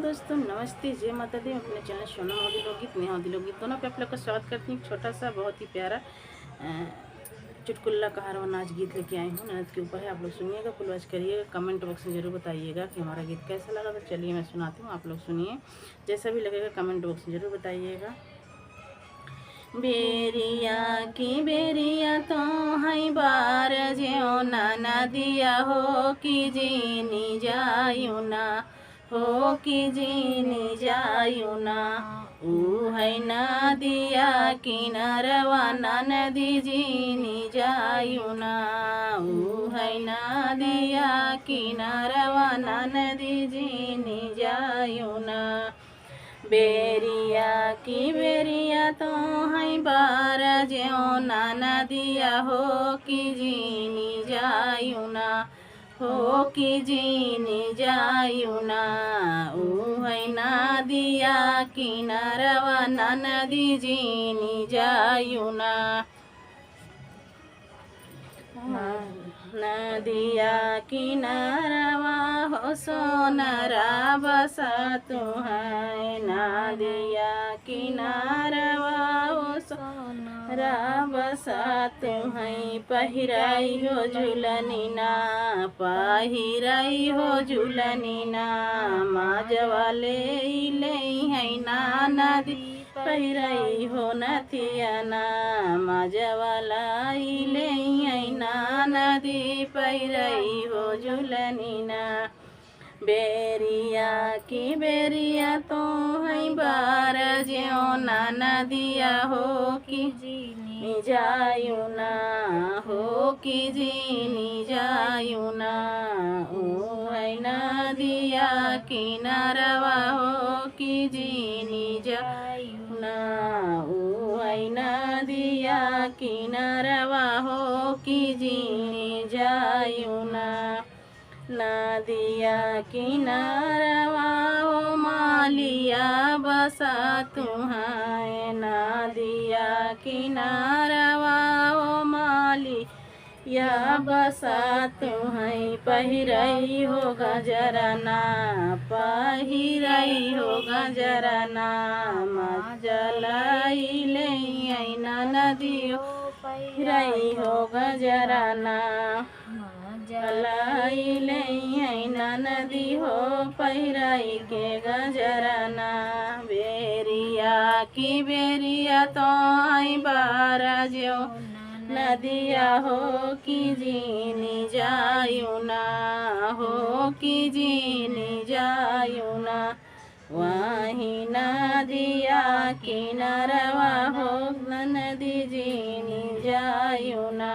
दोस्तों नमस्ते, जय माता दी। अपने चैनल सोना मोदी लोकगीत नेहा मोदी लोकगीत दोनों पे आप लोग का स्वागत करती हूँ। छोटा सा बहुत ही प्यारा चुटकुल्ला कहार व नाच गीत लेके आई हूँ। नृत्य के ऊपर है, आप लोग सुनिएगा, फुलवाच करिएगा, कमेंट बॉक्स में जरूर बताइएगा कि हमारा गीत कैसा लगा। तो चलिए मैं सुनाती हूँ, आप लोग सुनिए, जैसा भी लगेगा कमेंट बॉक्स में जरूर बताइएगा। बेरिया की बेरिया तो है बार ज्यो नाना दिया हो कि जीनी जायु ना, हो कि जीनी जायु ना। ऊ है नदिया किनारवा नदी जीनी जायु ना, ऊ है नदिया किनारवा नदी जीनी जायु ना। बेरिया की बेरिया तो है बार ज्यो नाना दिया हो कि जीनी जायु ना, हो कि जीनी जायु ना। ऊ है नदिया किनारवा नदी जीनी जायु ना। नदिया किनारवा हो सोनारा बसा तू है, नदिया किनारवा हो सोनारा बसा तू है। पहिराई हो झुलनी ना, पहिराई हो झुलनी ना। माजवाले ले है ना नदी पहिराई हो नथिया ना, माजवाला ले है ना नदी पहिराई हो झुलनी ना। बेरिया की बेरिया तो है बार ज्यो नाना दिया हो कि जीनी जायु ना, हो कि जीनी जायु ना। ओ है नदिया किनारवा हो कि जीनी जायु ना, ओ है नदिया किनारवा हो कि जीनी जायु ना। नदिया किनारवा हो मालिया बसा तू है, नदिया किनारवा हो मालिया बसा तू है। पहिरई हो गजरना, पहिरई हो गजरना। मजलाई ले ना नदियो पहिरई हो गजरना, जलाई ले ना नदी हो पहिराई के गजरना। बेरिया की बेरिया तो आई बार ज्यो नदिया हो कि जीनी जायु ना, हो कि जीनी जायु ना। वही नदिया किनारवा हो नदी जीनी जायु ना।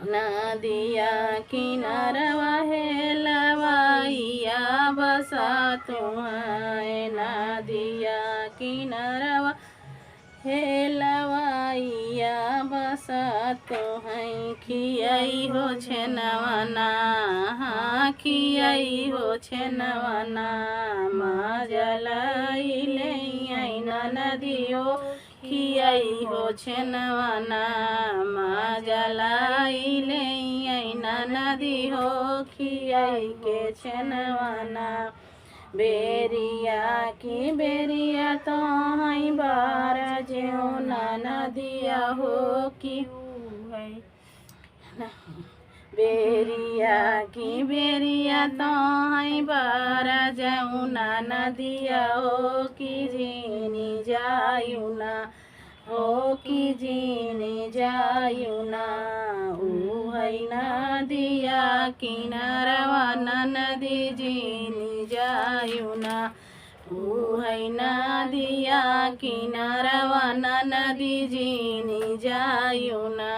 नदिया किनारवा है लवाइया बसा तू है, नदिया किनारवा है लवाइया बसा तू है। खियाई हो छेनवना, हाँ खियाई हो छेनवना। मजलाई ले ना नदियो खियाई हो छेनवना। मजलाई ले ना नदी हो खियाई के छेनवना। बेरिया की बेरिया तो है बार ज्यो नाना दिया हो कि है। बेरिया की बेरिया तो है बार ज्यो नाना दिया हो कि जीनी जायु ना, हो कि जीनी जायु ना। ऊ है नदिया किनारवा नदी जीनी जायु ना, ऊ है नदिया किनारवा नदी जीनी जायु ना।